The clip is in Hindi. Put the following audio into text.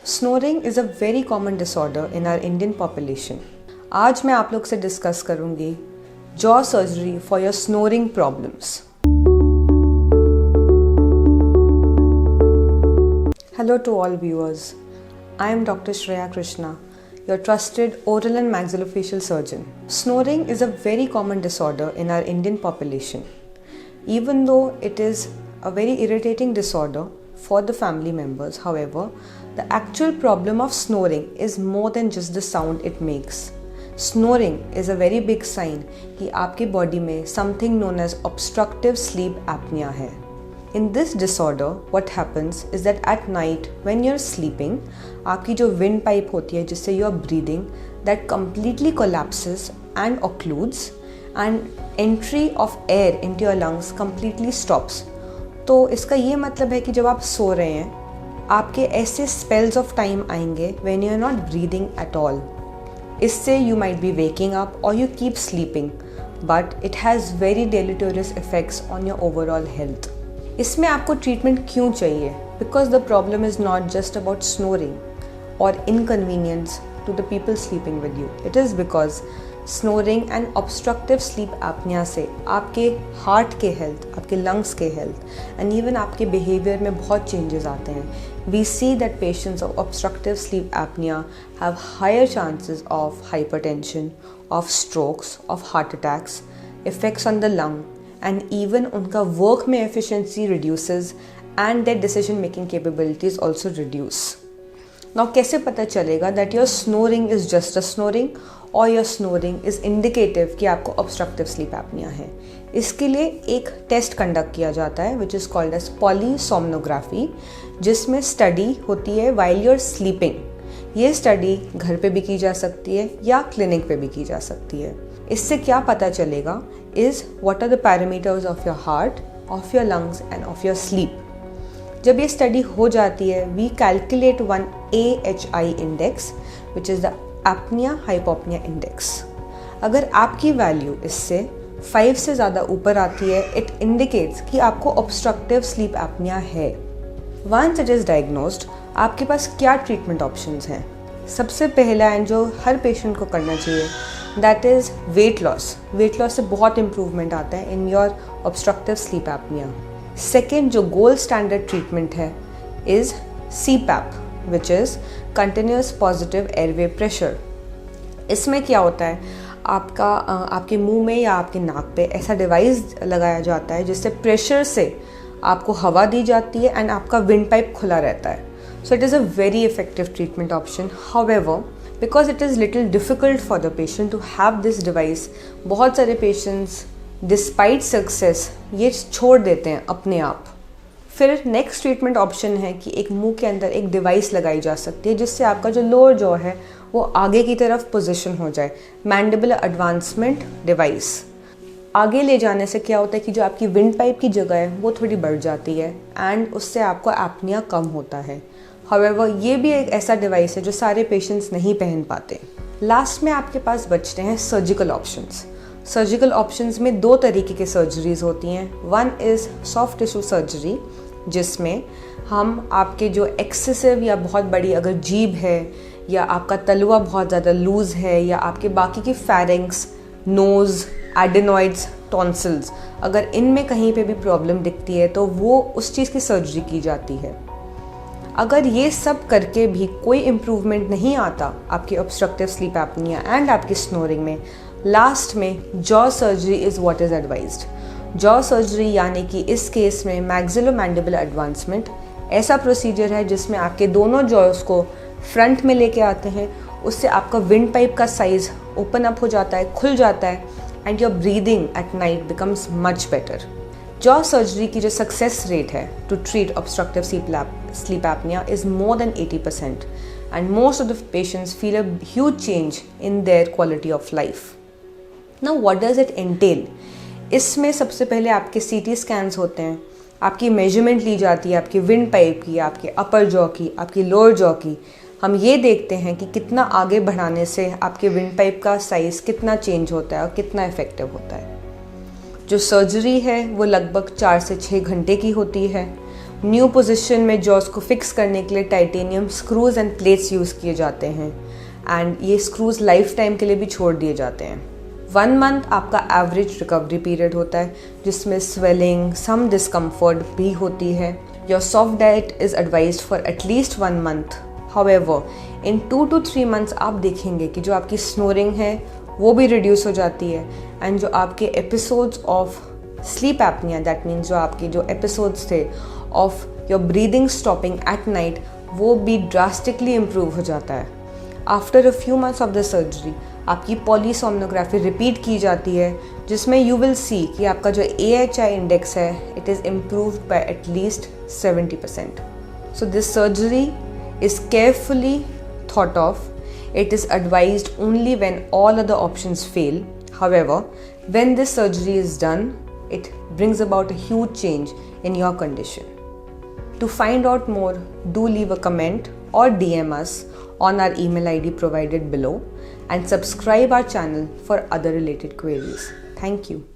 Snoring is a very common disorder in our Indian population. आज मैं आप लोग से डिस्कस करूंगी jaw surgery for your snoring problems. Hello to all viewers. I am Dr. Shreya Krishna, your trusted oral and maxillofacial surgeon. Snoring is a very common disorder in our Indian population. Even though it is a very irritating disorder for the family members, however, the actual problem of snoring is more than just the sound it makes. Snoring is a very big sign कि आपकी body में something known as obstructive sleep apnea है. In this disorder, what happens is that at night when you're sleeping, आपकी जो windpipe होती है जिससे you are breathing, that completely collapses and occludes and entry of air into your lungs completely stops. तो इसका ये मतलब है कि जब आप सो रहे हैं आपके ऐसे spells of time आएंगे when you are not breathing at all. इससे you might be waking up or you keep sleeping, but it has very deleterious effects on your overall health. इसमें आपको ट्रीटमेंट क्यों चाहिए? Because the problem is not just about snoring और inconvenience to the people sleeping with you. It is because snoring and obstructive sleep apnoea से आपके हार्ट के हेल्थ, आपके लंग्स के हेल्थ एंड इवन आपके बिहेवियर में बहुत चेंजेस आते हैं. We see that patients of obstructive sleep apnoea have higher chances of hypertension, of strokes, of heart attacks, effects on the lung, and even उनका work में efficiency reduces and their decision making capabilities also reduce. Now कैसे पता चलेगा that your snoring is just a snoring or your snoring is indicative कि आपको obstructive sleep apnea है? इसके लिए एक टेस्ट कंडक्ट किया जाता है which is called as polysomnography, जिसमें स्टडी होती है while you're sleeping. ये स्टडी घर पे भी की जा सकती है या क्लिनिक पे भी की जा सकती है. इससे क्या पता चलेगा is what are the parameters of your heart, of your lungs and of your sleep. जब ये स्टडी हो जाती है we calculate one AHI index which is the apnea hypopnea index. अगर आपकी वैल्यू इससे 5 से ज़्यादा ऊपर आती है it indicates कि आपको obstructive sleep apnea है. Once it is diagnosed, आपके पास क्या ट्रीटमेंट ऑप्शंस हैं? सबसे पहला एंड जो हर पेशेंट को करना चाहिए that is weight loss. Weight loss से बहुत इम्प्रूवमेंट आता है in your obstructive sleep apnoea. Second जो गोल्ड स्टैंडर्ड ट्रीटमेंट है is CPAP which is continuous positive airway pressure. इसमें क्या होता है आपके मुंह में या आपके नाक पे ऐसा डिवाइस लगाया जाता है जिससे प्रेशर से आपको हवा दी जाती है एंड आपका विंड पाइप खुला रहता है. So it is a very effective treatment option. However, because it is little difficult for the patient to have this device, बहुत सारे patients despite success ये छोड़ देते हैं अपने आप. फिर नेक्स्ट ट्रीटमेंट ऑप्शन है कि एक मुंह के अंदर एक डिवाइस लगाई जा सकती है जिससे आपका जो लोअर जॉ है वो आगे की तरफ पोजिशन हो जाए. Mandibular advancement device. आगे ले जाने से क्या होता है कि जो आपकी विंड पाइप की जगह है वो थोड़ी बढ़ जाती है एंड उससे आपको एपनिया कम होता है. However, ये भी एक ऐसा डिवाइस है जो सारे पेशेंट्स नहीं पहन पाते. लास्ट में आपके पास बचते हैं सर्जिकल ऑप्शंस. सर्जिकल ऑप्शंस में 2 तरीके के सर्जरीज होती हैं. One is soft tissue surgery जिसमें हम आपके जो एक्सेसिव या बहुत बड़ी अगर जीभ है या आपका तलुआ बहुत ज़्यादा लूज़ है या आपके बाकी की फेरिंग्स, नोज़, एडेनॉइड्स, टॉन्सिल्स, अगर इनमें कहीं पे भी प्रॉब्लम दिखती है तो वो उस चीज़ की सर्जरी की जाती है. अगर ये सब करके भी कोई इम्प्रूवमेंट नहीं आता आपकी ऑब्स्ट्रक्टिव स्लीप एपनिया एंड आपकी स्नोरिंग में, लास्ट में jaw surgery is what is advised. Jaw surgery यानी कि इस केस में मैक्सिलोमैंडिबुलर एडवांसमेंट ऐसा प्रोसीजर है जिसमें आपके दोनों जॉस को फ्रंट में लेके आते हैं. उससे आपका विंड पाइप का साइज़ ओपन अप हो जाता है, खुल जाता है and your breathing at night becomes much better. Jaw surgery की जो सक्सेस रेट है to treat obstructive sleep apnea is more than 80% and most of the patients feel a huge change in their quality of life. Now what does it entail? इसमें सबसे पहले आपके CT scans होते हैं, आपकी मेजरमेंट ली जाती है आपकी विंड पाइप की, आपके अपर जॉ की, आपकी लोअर जॉ की. हम ये देखते हैं कि कितना आगे बढ़ाने से आपके विंड पाइप का साइज़ कितना चेंज होता है और कितना इफेक्टिव होता है. जो सर्जरी है वो लगभग 4 से 6 घंटे की होती है. न्यू पोजीशन में जॉस को फिक्स करने के लिए titanium screws and plates use किए जाते हैं एंड ये स्क्रूज लाइफ टाइम के लिए भी छोड़ दिए जाते हैं। 1 मंथ आपका एवरेज रिकवरी पीरियड होता है जिसमें स्वेलिंग, सम डिस्कम्फर्ट भी होती है। Your soft diet is advised for at least 1 month. However in 2 to 3 months आप देखेंगे कि जो आपकी स्नोरिंग है वो भी रिड्यूस हो जाती है एंड जो आपके episodes of sleep apnoea, that means जो आपके जो एपिसोड्स थे of your breathing stopping at night, वो भी ड्रास्टिकली इम्प्रूव हो जाता है। After a few months of the surgery आपकी पॉलीसोम्नोग्राफी रिपीट की जाती है जिसमें यू विल सी कि आपका जो AHI इंडेक्स है it is improved bye at least 70%। So this surgery is carefully thought of. It is advised only when all other options fail. However, when this surgery is done, it brings about a huge change in your condition. To find out more, do leave a comment or DM us on our email ID provided below and subscribe our channel for other related queries. Thank you.